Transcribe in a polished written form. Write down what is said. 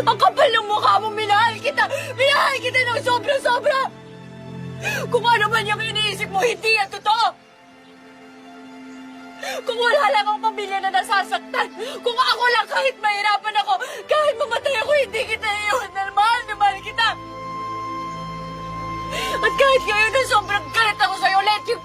Ang kapal ng mukha mo, minahal kita! Minahal kita ng sobra-sobra! Kung ano man yung iniisip mo, hindi yan totoo! Kung wala lang ang pamilya na nasasaktan, kung ako lang kahit mahirapan ako, kahit mamatay ako, hindi kita iyon na mahal kita! At kahit ngayon na sobrang galit ako sa'yo, let you